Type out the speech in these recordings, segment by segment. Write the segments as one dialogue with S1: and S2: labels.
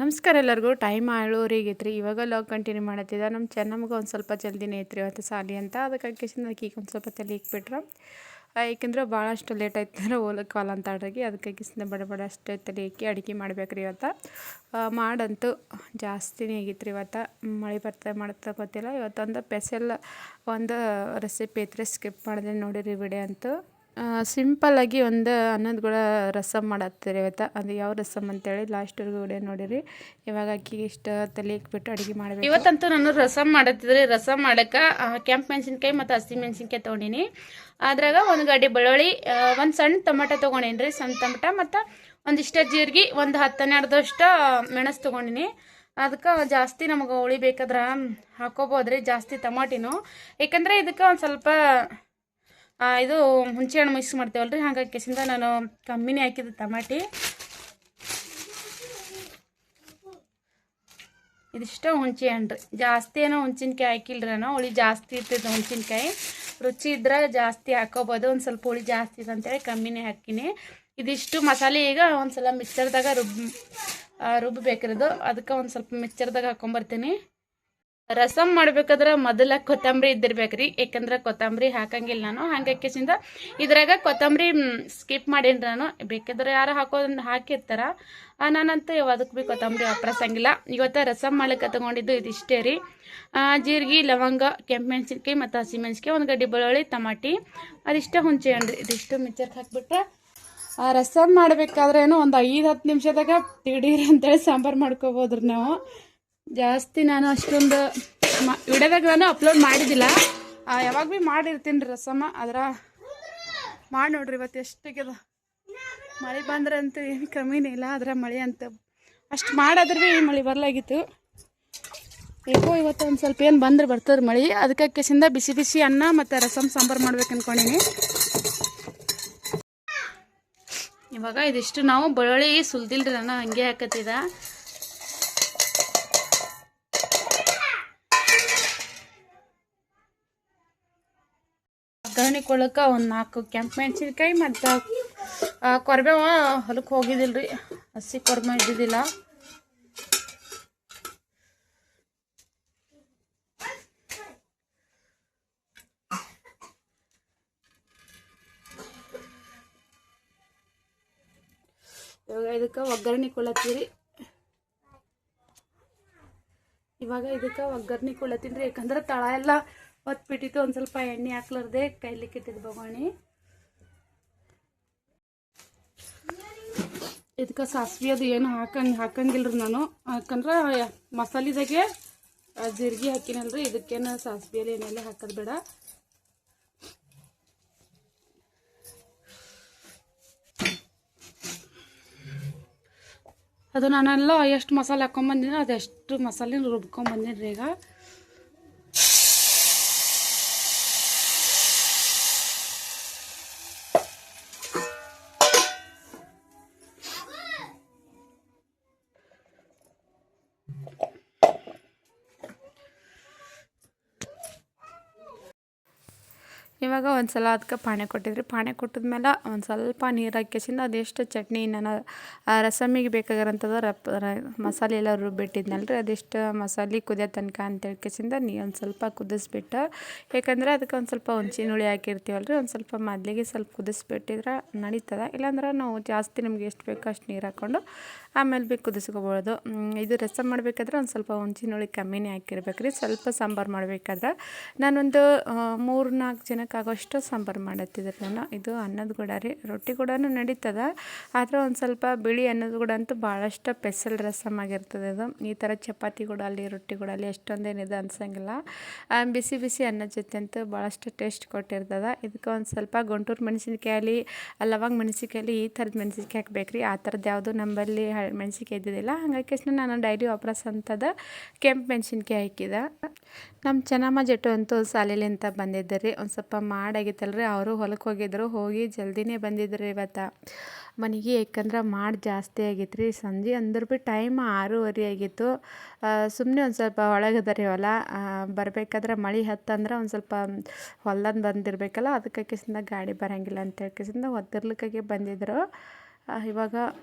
S1: ನಮಸ್ಕಾರ ಎಲ್ಲರಿಗೂ. ಟೈಮ್ 7:30 ಐತ್ರಿ. ಇವಾಗ ಲಾಗ್ ಕಂಟಿನ್ಯೂ ಮಾಡತ್ತಿದ್ದ. ನಮ್ಮ ಚೆನ್ನಮ್ಗೆ ಒಂದು ಸ್ವಲ್ಪ ಜಲ್ದಿನೇ ಐತ್ರಿ ಇವತ್ತು ಸಾಲಿ ಅಂತ. ಅದಕ್ಕೆ ಆಕಿಗೆ ಒಂದು ಸ್ವಲ್ಪ ತಲೆ ಇಕ್ಬಿಟ್ರೆ, ಏಕೆಂದ್ರೆ ಭಾಳಷ್ಟು ಲೇಟ್ ಆಯ್ತಂದ್ರೆ ಹೋಲಕ್ಕೆ ಕಾಲ್ ಅಂತ ಆಡ್ರಿಗೆ. ಅದಕ್ಕೆ ಆಕಿಸಿಂದ ಬಡ ಅಷ್ಟೇ ತಲೆ ಇಕ್ಕಿ ಅಡುಗೆ ಮಾಡ್ಬೇಕ್ರಿ ಇವತ್ತು. ಮಾಡಂತೂ ಜಾಸ್ತಿನೇ ಆಗೈತ್ರಿ ಇವತ್ತು. ಮಳೆ ಮಾಡ್ತಾ ಗೊತ್ತಿಲ್ಲ. ಇವತ್ತೊಂದು ಸ್ಪೆಷಲ್ ಒಂದು ರೆಸಿಪಿ ಐತ್ರಿ, ಸ್ಕಿಪ್ ಮಾಡಿದೆ ನೋಡಿರಿ ವಿಡಿಯೋ ಅಂತೂ. ಸಿಂಪಲ್ಲಾಗಿ ಒಂದು ಅನ್ನದ ಕೂಡ ರಸಮ್ ಮಾಡತ್ತೀರಿ ಇವತ್ತು. ಅದು ಯಾವ ರಸಮ್ ಅಂತೇಳಿ ಲಾಸ್ಟ್ವರೆಗೂ ವಿಡಿಯೋ ನೋಡಿರಿ. ಇವಾಗ ಅಕ್ಕಿಗೆ ಇಷ್ಟು ತಲೆ ಇಕ್ಬಿಟ್ಟು ಅಡುಗೆ ಮಾಡಬೇಕು. ಇವತ್ತಂತೂ ನಾನು ರಸಮ್ ಮಾಡತ್ತಿದ್ರಿ. ರಸಮ್ ಮಾಡೋಕ್ಕೆ ಕೆಂಪು ಮೆಣಸಿನ್ಕಾಯಿ ಮತ್ತು ಹಸಿ ಮೆಣಸಿನ್ಕಾಯಿ ತೊಗೊಂಡಿನಿ. ಅದ್ರಾಗ ಒಂದು ಗಡ್ಡೆ ಬೆಳ್ಳುಳ್ಳಿ, ಒಂದು ಸಣ್ಣ ಟೊಮೆಟೊ ತೊಗೊಂಡಿನಿ ರೀ, ಸಣ್ಣ ಟೊಮೆಟೊ, ಮತ್ತು ಒಂದಿಷ್ಟು ಜೀರಿಗೆ, ಒಂದು 10-12 ಮೆಣಸು ತೊಗೊಂಡಿನಿ. ಅದಕ್ಕೆ ಜಾಸ್ತಿ ನಮಗೆ ಹುಳಿ ಬೇಕಾದ್ರೆ ಹಾಕೋಬೋದ್ರಿ, ಜಾಸ್ತಿ ಟಮಾಟಿನೂ. ಯಾಕಂದರೆ ಇದಕ್ಕೆ ಒಂದು ಸ್ವಲ್ಪ ಇದು ಹುಣಸೆ ಹಣ್ಣು ಮಿಕ್ಸ್ ಮಾಡ್ತೇವಲ್ರಿ, ಹಾಗಾಗಿ ಕೆಸಿಂದ ನಾನು ಕಮ್ಮಿನೇ ಹಾಕಿದ್ದೆ ಟಮಾಟಿ. ಇದಿಷ್ಟ ಹುಣಸೆ ಹಣ್ಣು ರೀ, ಜಾಸ್ತಿ ಏನೋ ಹುಣಸಿನ್ಕಾಯಿ ಹಾಕಿಲ್ರಿ ನಾನು. ಹುಳಿ ಜಾಸ್ತಿ ಇರ್ತೈತೆ ಹುಣಸಿನ್ಕಾಯಿ, ರುಚಿ ಇದ್ರೆ ಜಾಸ್ತಿ ಹಾಕೋಬೋದು. ಒಂದು ಸ್ವಲ್ಪ ಹುಳಿ ಜಾಸ್ತಿ ಇದೆ ಅಂತೇಳಿ ಕಮ್ಮಿನೇ ಹಾಕಿನಿ. ಇದಿಷ್ಟು ಮಸಾಲೆ ಈಗ ಒಂದು ಸಲ ಮಿಕ್ಸರ್ದಾಗ ರುಬ್ಬಬೇಕಿರೋದು. ಅದಕ್ಕೆ ಒಂದು ಸ್ವಲ್ಪ ಮಿಕ್ಸರ್ದಾಗ ಹಾಕೊಂಬರ್ತೀನಿ. ರಸಮ್ ಮಾಡ್ಬೇಕಾದ್ರೆ ಮೊದಲ ಕೊತ್ತಂಬರಿ ಇದ್ದಿರ್ಬೇಕ್ರಿ, ಯಾಕಂದ್ರೆ ಕೊತ್ತಂಬರಿ ಹಾಕಂಗಿಲ್ಲ ನಾನು. ಹಾಕಿಸಿಂದ ಇದ್ರಾಗ ಕೊತ್ತಂಬರಿ ಸ್ಕಿಪ್ ಮಾಡೀನಿ ನಾನು. ಬೇಕಾದ್ರೆ ಯಾರು ಹಾಕಿರ್ತಾರ, ನಾನಂತೂ ಯಾವುದಕ್ಕೆ ಭೀ ಕೊತ್ತಂಬರಿ ವಾಪರ್ಸಂಗಿಲ್ಲ. ಇವತ್ತು ರಸಮ್ ಮಾಡ್ಲಿಕ್ಕೆ ತೊಗೊಂಡಿದ್ದು ಇದಿಷ್ಟೇ ರೀ. ಜೀರಿಗೆ, ಲವಂಗ, ಕೆಂಪು ಮೆಣಸಿನ್ಕಾಯಿ ಮತ್ತು ಹಸಿ ಮೆಣಸಿನ್ಕಾಯಿ, ಒಂದು ಗಡ್ಡೆ ಬೆಳ್ಳುಳ್ಳಿ, ಟಮಾಟಿ, ಅದಿಷ್ಟ ಹುಣಸೆ ಹಣ್ಣು. ಇದಿಷ್ಟು ಮಿಕ್ಸರ್ಗೆ ಹಾಕ್ಬಿಟ್ರೆ ರಸಮ್ ಮಾಡಬೇಕಾದ್ರೇನು ಒಂದು 5-10 ನಿಮಿಷದಾಗ ತಿಡೀರಿ ಅಂತೇಳಿ ಸಾಂಬಾರು ಮಾಡ್ಕೋಬೋದ್ರಿ ನಾವು. ಜಾಸ್ತಿ ನಾನು ಅಷ್ಟೊಂದು ವಿಡಿಯೋದಾಗ ನಾನು ಅಪ್ಲೋಡ್ ಮಾಡಿದ್ದಿಲ್ಲ, ಯಾವಾಗ ಭೀ ಮಾಡಿರ್ತೀನಿ ರೀ ರಸಮ. ಅದರ ಮಾಡಿ ನೋಡ್ರಿ ಇವತ್ತು ಎಷ್ಟಾಗ್ಯದ. ಮಳೆ ಬಂದ್ರೆ ಅಂತೂ ಏನು ಕಮ್ಮಿನೇ ಇಲ್ಲ. ಅದರ ಮಳೆ ಅಂತ ಅಷ್ಟು ಮಾಡಿದ್ರೆ ಭೀ ಮಳೆ ಬರಲಾಗಿತ್ತು. ಏಕೋ ಇವತ್ತು ಒಂದು ಸ್ವಲ್ಪ ಏನು ಬಂದ್ರೆ ಬರ್ತದೆ ಮಳೆ. ಅದಕ್ಕೆ ಕೆಸಿಂದ ಬಿಸಿ ಬಿಸಿ ಅನ್ನ ಮತ್ತು ರಸಮ್ ಸಾಂಬಾರು ಮಾಡ್ಬೇಕು ಅಂದ್ಕೊಂಡಿನಿ. ಇವಾಗ ಇದಿಷ್ಟು ನಾವು ಬೆಳ್ಳುಳ್ಳಿ ಸುಲ್ದಿಲ್ರಿ ನಾನು, ಹಂಗೆ ಹಾಕತ್ತಿದ. ಒಗ್ಗರಣೆ ಕೊಡಕ್ಕೆ ಒಂದು 4 ಕೆಂಪು ಮೆಣಸಿನ್ಕಾಯಿ ಮತ್ತು ಕೊರ್ಬೇವ ಹೊಲಕ್ಕೆ ಹೋಗಿದ್ದಿಲ್ಲ ರೀ, ಹಸಿ ಕೊರ್ಬೇವ ಇದ್ದಿದ್ದಿಲ್ಲ. ಇವಾಗ ಇದಕ್ಕೆ ಒಗ್ಗರಣೆ ಕೊಡತ್ತೀರಿ. ಯಾಕಂದ್ರೆ ತಳ ಎಲ್ಲ ಹೊತ್ಬಿಟ್ಟಿತ್ತು. ಒಂದು ಸ್ವಲ್ಪ ಎಣ್ಣೆ ಹಾಕ್ಲಾರ್ದೆ ಕೈಲಿಕ್ಕಿಟ್ಟಿದ್ದು ಬಗೋಣಿ. ಇದಕ್ಕೆ ಸಾಸಿವೆ ಅದು ಏನು ಹಾಕಂಗಿಲ್ರಿ ನಾನು, ಯಾಕಂದ್ರೆ ಮಸಾಲೆದಾಗೆ ಜೀರಿಗೆ ಹಾಕಿನಲ್ರಿ. ಇದಕ್ಕೇನು ಸಾಸಿವೆ ಏನೆಲ್ಲ ಹಾಕೋದು ಬೇಡ. ಅದು ನಾನೆಲ್ಲ ಎಷ್ಟು ಮಸಾಲೆ ಹಾಕ್ಕೊಂಬಂದಿನಿ ಅದೆಷ್ಟು ಮಸಾಲೆನ ರುಬ್ಕೊಂಬಂದಿನಿ ಈಗ. ಇವಾಗ ಒಂದು ಸಲ ಅದಕ್ಕೆ ಪಾಣೆ ಕೊಟ್ಟಿದ್ರಿ. ಪಾಣೆ ಕೊಟ್ಟಿದ್ಮೇಲೆ ಒಂದು ಸ್ವಲ್ಪ ನೀರು ಹಾಕಿಸಿಂದ ಅದೆಷ್ಟು ಚಟ್ನಿ ನಾನು ರಸಮ್ಮಿಗೆ ಬೇಕಾಗಿರೋಂಥದ್ದು ಮಸಾಲೆ ಎಲ್ಲ ರುಬ್ಬಿಟ್ಟಿದ್ನಲ್ರಿ, ಅದೆಷ್ಟು ಮಸಾಲೆ ಕುದಿಯೋ ತನಕ ಅಂತೇಳ್ಕೆಸಿಂದ ಒಂದು ಸ್ವಲ್ಪ ಕುದಿಸ್ಬಿಟ್ಟು. ಯಾಕಂದ್ರೆ ಅದಕ್ಕೆ ಒಂದು ಸ್ವಲ್ಪ ಹುಣ್ಸಿನ ಹುಳಿ ಹಾಕಿರ್ತೀವಲ್ರಿ, ಒಂದು ಸ್ವಲ್ಪ ಮೊದಲಿಗೆ ಸ್ವಲ್ಪ ಕುದಿಸ್ಬಿಟ್ಟಿದ್ರೆ ನಡೀತದೆ. ಇಲ್ಲಾಂದ್ರೆ ನಾವು ಜಾಸ್ತಿ ನಮ್ಗೆ ಎಷ್ಟು ಬೇಕೋ ಅಷ್ಟು ನೀರು ಹಾಕ್ಕೊಂಡು ಆಮೇಲೆ ಭೀ ಕುದಿಸ್ಕೋಬೋದು. ಇದು ರಸಮ್ ಮಾಡಬೇಕಾದ್ರೆ ಒಂದು ಸ್ವಲ್ಪ ಹುಣ್ಸಿನ ಹುಳಿ ಕಮ್ಮಿನೇ ಹಾಕಿರ್ಬೇಕ್ರಿ. ಸ್ವಲ್ಪ ಸಾಂಬಾರು ಮಾಡಬೇಕಾದ್ರೆ ನಾನೊಂದು 3-4 ಜನಕ್ಕೆ ಆಗೋಷ್ಟು ಸಾಂಬಾರು ಮಾಡತ್ತಿದ್ದೆ ನಾನು. ಇದು ಅನ್ನದ ಕೂಡ ರೀ, ರೊಟ್ಟಿ ಕೂಡ ನಡೀತದೆ. ಆದರೆ ಒಂದು ಸ್ವಲ್ಪ ಬಿಳಿ ಅನ್ನದ ಕೂಡ ಅಂತೂ ಭಾಳಷ್ಟು ಸ್ಪೆಷಲ್ ರಸಮ್ ಆಗಿರ್ತದೆ ಅದು. ಈ ಥರ ಚಪಾತಿ ಕೂಡ ಅಲ್ಲಿ ರೊಟ್ಟಿ ಕೂಡ ಅಲ್ಲಿ ಎಷ್ಟೊಂದೇನಿದೆ ಅನ್ಸಂಗಿಲ್ಲ. ಬಿಸಿ ಬಿಸಿ ಅನ್ನದ ಜೊತೆ ಅಂತೂ ಭಾಳಷ್ಟು ಟೇಸ್ಟ್ ಕೊಟ್ಟಿರ್ತದೆ. ಇದಕ್ಕೆ ಒಂದು ಸ್ವಲ್ಪ ಗುಂಟೂರು ಮೆಣಸಿನ್ಕಾಯಿ, ಲವಂಗ ಮೆಣಸಿನ್ಕಾಯಿ, ಈ ಥರದ ಮೆಣಸಿನ್ಕಾಯಿ ಹಾಕ್ಬೇಕ್ರಿ. ಆ ಥರದ್ದು ಯಾವುದು ನಮ್ಮಲ್ಲಿ ಮೆಣಸಿನ್ಕಾಯಿ ಇದ್ದಿದ್ದಿಲ್ಲ. ಹಾಗಾಗಿ ನಾನು ಡೈಲಿ ವಾಪರ್ಸಂಥದ್ದು ಕೆಂಪು ಮೆಣಸಿನ್ಕಾಯಿ ಹಾಕಿದೆ. ನಮ್ಮ ಚೆನ್ನಮ್ಮ ಜಟ್ಟು ಅಂತೂ ಸಾಲಿಲಿಂತ ಬಂದಿದ್ದಾರೆ. ಒಂದು ಸ್ವಲ್ಪ ಮಾಡಾಗಿತ್ತಲ್ರಿ, ಅವರು ಹೊಲಕ್ಕೆ ಹೋಗಿ ಜಲ್ದಿನೇ ಬಂದಿದ್ರು ಇವತ್ತು ಮನೆಗೆ. ಯಾಕಂದ್ರೆ ಮಾಡಿ ಜಾಸ್ತಿ ಆಗಿತ್ತು ರೀ. ಸಂಜೆ ಅಂದ್ರೆ ಭೀ ಟೈಮ್ 6:30 ಆಗಿತ್ತು. ಸುಮ್ಮನೆ ಒಂದು ಸ್ವಲ್ಪ ಒಳಗದ ಹೊಲ ಬರಬೇಕಾದ್ರೆ ಮಳೆ ಹತ್ತಂದ್ರೆ ಒಂದು ಸ್ವಲ್ಪ ಹೊಲ್ದಂದು ಬಂದಿರಬೇಕಲ್ಲ, ಅದಕ್ಕೆ ಕಿಸಿಂದ ಗಾಡಿ ಬರೋಂಗಿಲ್ಲ ಅಂತ ಹೇಳ್ಕಿಸಿಂದ ಒತ್ತಿರ್ಲಿಕ್ಕಾಗೆ ಬಂದಿದ್ದರು. ಇವಾಗ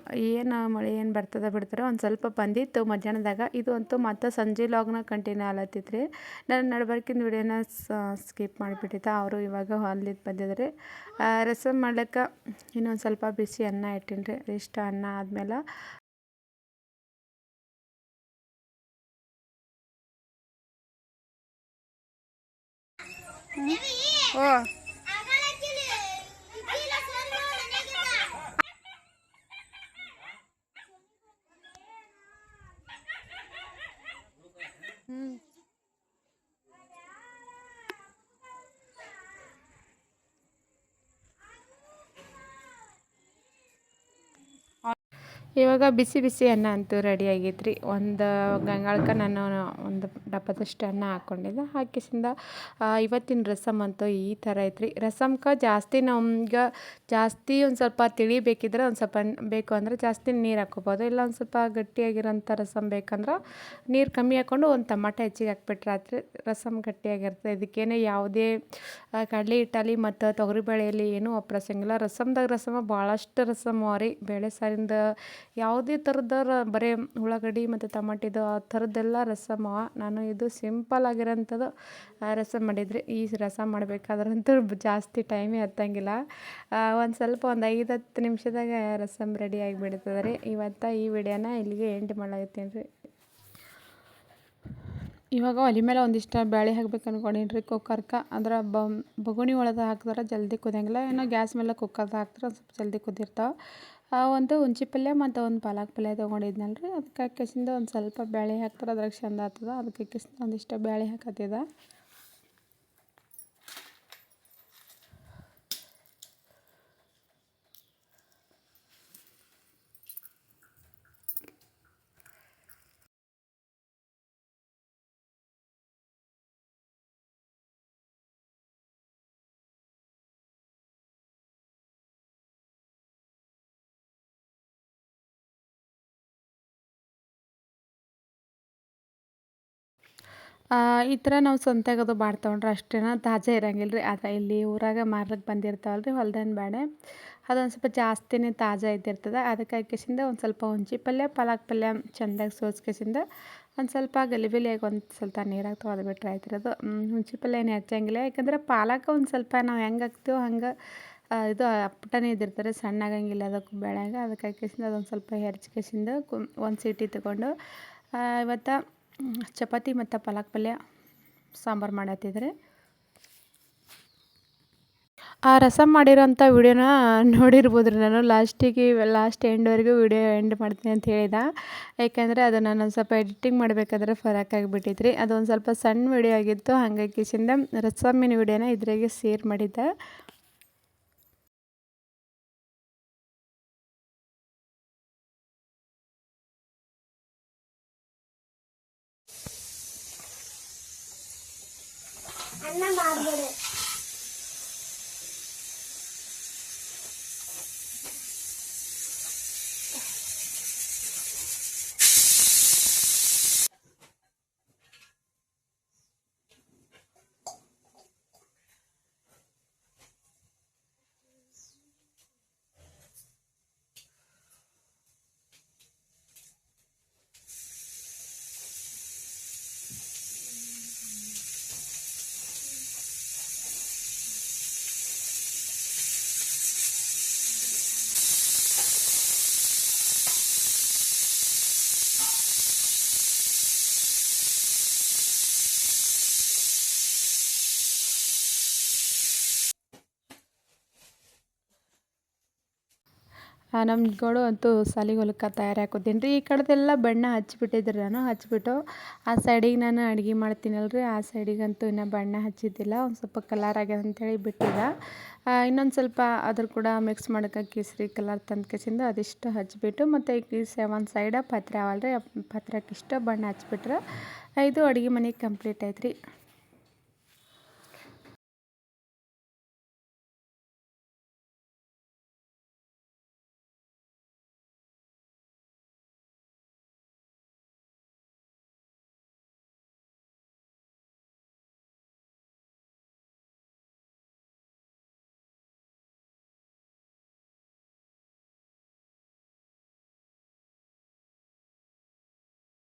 S1: ಏನು ಮಳೆ ಏನು ಬರ್ತದೆ ಬಿಡ್ತಾರೆ, ಒಂದು ಸ್ವಲ್ಪ ಬಂದಿತ್ತು ಮಧ್ಯಾಹ್ನದಾಗ. ಇದು ಅಂತೂ ಮತ್ತೆ ಸಂಜೆ ಲಾಗ್ನ ಕಂಟಿನ್ಯೂ ಆಲತ್ತಿತ್ತು. ನಾನು ನಡ್ಬರ್ಕಿನ ವಿಡಿಯೋನ ಸ್ಕಿಪ್ ಮಾಡಿಬಿಟ್ಟಿದ್ದೆ. ಅವರು ಇವಾಗ ಅಲ್ಲಿದ್ದು ಬಂದಿದ್ದಾರೆ. ರಸಮ್ ಮಾಡ್ಲಿಕ್ಕೆ ಇನ್ನೊಂದು ಸ್ವಲ್ಪ ಬಿಸಿ ಅನ್ನ ಇಟ್ಟೀನಿ ರೀ. ಇಷ್ಟು ಅನ್ನ ಆದಮೇಲೆ ಓ ಇವಾಗ ಬಿಸಿ ಬಿಸಿ ಅನ್ನ ಅಂತೂ ರೆಡಿ ಆಗೈತ್ರಿ. ಒಂದು ಗಂಗಾಳಕ್ಕೆ ನಾನು ಒಂದು ಡಬ್ಬದಷ್ಟು ಅನ್ನ ಹಾಕ್ಕೊಂಡಿದ್ದೆ. ಹಾಕಿಸಿಂದ ಇವತ್ತಿನ ರಸಮ್ ಅಂತೂ ಈ ಥರ ಐತ್ರಿ. ರಸಮ್ಗೆ ಜಾಸ್ತಿ ನಮ್ಗೆ ಜಾಸ್ತಿ ಒಂದು ಸ್ವಲ್ಪ ತಿಳಿ ಬೇಕಿದ್ರೆ ಒಂದು ಸ್ವಲ್ಪ ಬೇಕು ಅಂದರೆ ಜಾಸ್ತಿ ನೀರು ಹಾಕ್ಕೋಬೋದು. ಇಲ್ಲ ಒಂದು ಸ್ವಲ್ಪ ಗಟ್ಟಿಯಾಗಿರೋಂಥ ರಸಮ್ ಬೇಕಂದ್ರೆ ನೀರು ಕಮ್ಮಿ ಹಾಕ್ಕೊಂಡು ಒಂದು ಟಮಾಟೆ ಹೆಚ್ಚಿಗೆ ಹಾಕ್ಬಿಟ್ರೆ ರಾತ್ರಿ ರಸಮ್ ಗಟ್ಟಿಯಾಗಿರ್ತದೆ. ಇದಕ್ಕೇನೆ ಯಾವುದೇ ಕಡಲೆ ಹಿಟ್ಟಲ್ಲಿ ಮತ್ತು ತೊಗರಿಬೇಳೆಯಲ್ಲಿ ಏನೂ ಒಪ್ರಸಂಗಿಲ್ಲ. ರಸಮ್ದಾಗ ರಸಮ ಭಾಳಷ್ಟು ರಸಮ್ ರೀ. ಬೇಳೆ ಸಾರಿಂದ ಯಾವುದೇ ಥರದ ಬರೀ ಉಳ್ಳಾಗಡ್ಡಿ ಮತ್ತು ಟಮಾಟಿದು ಆ ಥರದ್ದೆಲ್ಲ ರಸಮ್. ನಾನು ಇದು ಸಿಂಪಲ್ ಆಗಿರೋಂಥದ್ದು ರಸಮ್ ಮಾಡಿದ್ರಿ. ಈ ರಸಮ್ ಮಾಡಬೇಕಾದ್ರಂತೂ ಜಾಸ್ತಿ ಟೈಮೇ ಹತ್ತಂಗಿಲ್ಲ. ಒಂದು ಸ್ವಲ್ಪ ಒಂದು 5-10 ನಿಮಿಷದಾಗ ರಸಮ್ ರೆಡಿ ಆಗಿಬಿಡ್ತದೆ ರೀ. ಇವತ್ತು ಈ ವಿಡಿಯೋನ ಇಲ್ಲಿಗೆ ಎಂಡ್ ಮಾಡಾಕತ್ತೀನಿ ರೀ. ಇವಾಗ ಒಲೆ ಮೇಲೆ ಒಂದಿಷ್ಟು ಬೇಳೆ ಹಾಕ್ಬೇಕು ಅನ್ಕೊಂಡೀನಿ ರೀ ಕುಕ್ಕರ್ಗೆ. ಅಂದ್ರೆ ಬಗುಣಿ ಒಳಗೆ ಹಾಕಿದ್ರೆ ಜಲ್ದಿ ಕುದಿಯಂಗಿಲ್ಲ. ಏನೋ ಗ್ಯಾಸ್ ಮೇಲೆ ಕುಕ್ಕರ್ದು ಹಾಕಿದ್ರೆ ಒಂದು ಸ್ವಲ್ಪ ಜಲ್ದಿ ಕುದಿರ್ತಾವೆ. ಒಂದು ಹುಂಚಿ ಪಲ್ಯ ಮತ್ತು ಒಂದು ಪಾಲಕ್ ಪಲ್ಯ ತೊಗೊಂಡಿದ್ನಲ್ಲ ರೀ, ಅದಕ್ಕೆ ಹಾಕಿಸಿಂದ ಒಂದು ಸ್ವಲ್ಪ ಬೇಳೆ ಹಾಕ್ತಾರೆ ಅದ್ರಾಗ ಚಂದ ಆಗ್ತದೆ. ಅದಕ್ಕೆ ಹಾಕಿಸಿಂದ ಒಂದಿಷ್ಟು ಬೇಳೆ ಹಾಕತ್ತಿದ್ದೆ. ಈ ಥರ ನಾವು ಸಂತ್ಯಾಗದು ಬಾಡ್ ತೊಗೊಂಡ್ರೆ ಅಷ್ಟೇನ ತಾಜಾ ಇರಂಗಿಲ್ಲ ರೀ. ಅದು ಇಲ್ಲಿ ಊರಾಗ ಮಾರ್ಲಿಕ್ಕೆ ಬಂದಿರ್ತಾವಲ್ಲ ರೀ ಹೊಲ್ದನ ಬೇಳೆ, ಅದೊಂದು ಸ್ವಲ್ಪ ಜಾಸ್ತಿನೇ ತಾಜಾ ಇದ್ದಿರ್ತದೆ. ಅದಕ್ಕೆ ಹಾಕಿಸಿಂದ ಒಂದು ಸ್ವಲ್ಪ ಹುಂಚಿ ಪಲ್ಯ ಪಾಲಕ್ ಪಲ್ಯ ಚೆಂದಾಗಿ ಸೋಸ್ಕೆಸಿಂದ ಒಂದು ಸ್ವಲ್ಪ ಗಲಿಬಿಲಿಯಾಗಿ ಒಂದು ಸ್ವಲ್ಪ ನೀರಾಗಿ ತೊಳೆದು ಬಿಟ್ರೆ ಆಯ್ತು ರೀ. ಅದು ಹುಂಚಿ ಪಲ್ಯ ಏನು ಹೆಚ್ಚಂಗಿಲ್ಲ, ಯಾಕಂದರೆ ಪಾಲಕ ಒಂದು ಸ್ವಲ್ಪ ನಾವು ಹೆಂಗೆ ಹಾಕ್ತೀವೋ ಹಂಗೆ ಇದು ಅಪ್ಪಟನೇ ಇದ್ದಿರ್ತಾರೆ, ಸಣ್ಣಾಗಂಗಿಲ್ಲ ಅದಕ್ಕೆ ಬೇಳೆಗೆ. ಅದಕ್ಕೆ ಹಾಕಿಸಿಂದ ಅದೊಂದು ಸ್ವಲ್ಪ ಹೆರ್ಚ್ಕೆಸಿಂದ ಒಂದು ಸೀಟಿ ತೊಗೊಂಡು ಇವತ್ತು ಚಪಾತಿ ಮತ್ತು ಪಾಲಕ್ ಪಲ್ಯ ಸಾಂಬಾರು ಮಾಡತ್ತಿದ್ರೆ. ಆ ರಸಮ್ ಮಾಡಿರೋಂಥ ವಿಡಿಯೋನ ನೋಡಿರ್ಬೋದು ರೀ. ನಾನು ಲಾಸ್ಟ್ ಎಂಡ್ವರೆಗೂ ವಿಡಿಯೋ ಎಂಡ್ ಮಾಡ್ತೀನಿ ಅಂತ ಹೇಳಿದೆ. ಯಾಕೆಂದರೆ ಅದು ನಾನು ಒಂದು ಸ್ವಲ್ಪ ಎಡಿಟಿಂಗ್ ಮಾಡಬೇಕಾದ್ರೆ ಫರಕ್ ಆಗಿಬಿಟ್ಟಿತ್ತು ರೀ. ಅದೊಂದು ಸ್ವಲ್ಪ ಸಣ್ಣ ವಿಡಿಯೋ ಆಗಿತ್ತು, ಹಾಗಾಗಿಸಿಂದ ರಸಮ್ಮಿನ ವಿಡಿಯೋನ ಇದ್ರಾಗೆ ಶೇರ್ ಮಾಡಿದ್ದೆ. ನಮ್ಮ ಗೋಡು ಅಂತೂ ಸಾಲಿಗೆ ಹೊಲಕ್ಕೆ ತಯಾರಿ ಹಾಕೋತೀನಿ ರೀ. ಈ ಕಡೆದೆಲ್ಲ ಬಣ್ಣ ಹಚ್ಬಿಟ್ಟಿದ್ರಿ. ನಾನು ಹಚ್ಬಿಟ್ಟು ಆ ಸೈಡಿಗೆ ನಾನು ಅಡುಗೆ ಮಾಡ್ತೀನಲ್ಲ ರೀ, ಆ ಸೈಡಿಗಂತೂ ಇನ್ನೂ ಬಣ್ಣ ಹಚ್ಚಿದ್ದಿಲ್ಲ. ಒಂದು ಸ್ವಲ್ಪ ಕಲರ್ ಆಗ್ಯದ ಅಂತೇಳಿ ಬಿಟ್ಟಿದ್ದೆ. ಇನ್ನೊಂದು ಸ್ವಲ್ಪ ಅದ್ರ ಕೂಡ ಮಿಕ್ಸ್ ಮಾಡೋಕೆ ಕೇಸರಿ ಕಲರ್ ತಂದು ಕೇಸಿಂದ ಅದಿಷ್ಟು ಹಚ್ಬಿಟ್ಟು ಮತ್ತು ಒಂದು ಸೈಡ ಪತ್ರೆ ಅವಲ್ಲ ರೀ, ಪತ್ರೆಗೆ ಇಷ್ಟು ಬಣ್ಣ ಹಚ್ಬಿಟ್ರೆ ಇದು ಅಡುಗೆ ಮನೆ ಕಂಪ್ಲೀಟ್ ಆಯ್ತು ರೀ.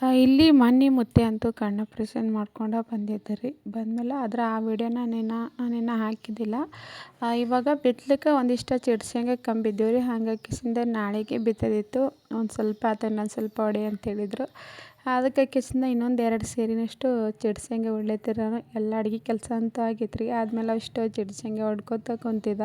S1: ಇಲ್ಲಿ ಮನೆ ಮುತ್ತೆ ಅಂತೂ ಕಣ್ಣು ಆಪ್ರೇಷನ್ ಮಾಡ್ಕೊಂಡು ಬಂದಿದ್ದೆ ರೀ. ಬಂದಮೇಲೆ ಆ ವಿಡಿಯೋನ ನಿನ್ನ ಹಾಕಿದ್ದಿಲ್ಲ. ಇವಾಗ ಬಿತ್ಲಿಕ್ಕೆ ಒಂದಿಷ್ಟು ಚಿಡ್ಸಂಗೆ ಕಂಬಿದ್ದೀವಿ ರೀ. ಹಾಗಾಗಿ ನಾಳೆಗೆ ಬಿತ್ತೋದಿತ್ತು. ಒಂದು ಸ್ವಲ್ಪ ಆತು ಇನ್ನೊಂದು ಸ್ವಲ್ಪ ಹೊಡಿ ಅಂತ ಹೇಳಿದ್ರು. ಅದಕ್ಕೆ ಇನ್ನೊಂದು 2 ಸೇರಿನಷ್ಟು ಚಿಡ್ಸಂಗೆ ಹೊಡ್ಲತ್ತೀರ. ಎಲ್ಲ ಅಡುಗೆ ಕೆಲಸ ಅಂತೂ ಆಗೈತೆ ರೀ. ಆದಮೇಲೆ ಅಷ್ಟು ಚಿಡ್ಸಂಗೆ ಹೊಡ್ಕೊತ ಕುಂತಿದ್ದ.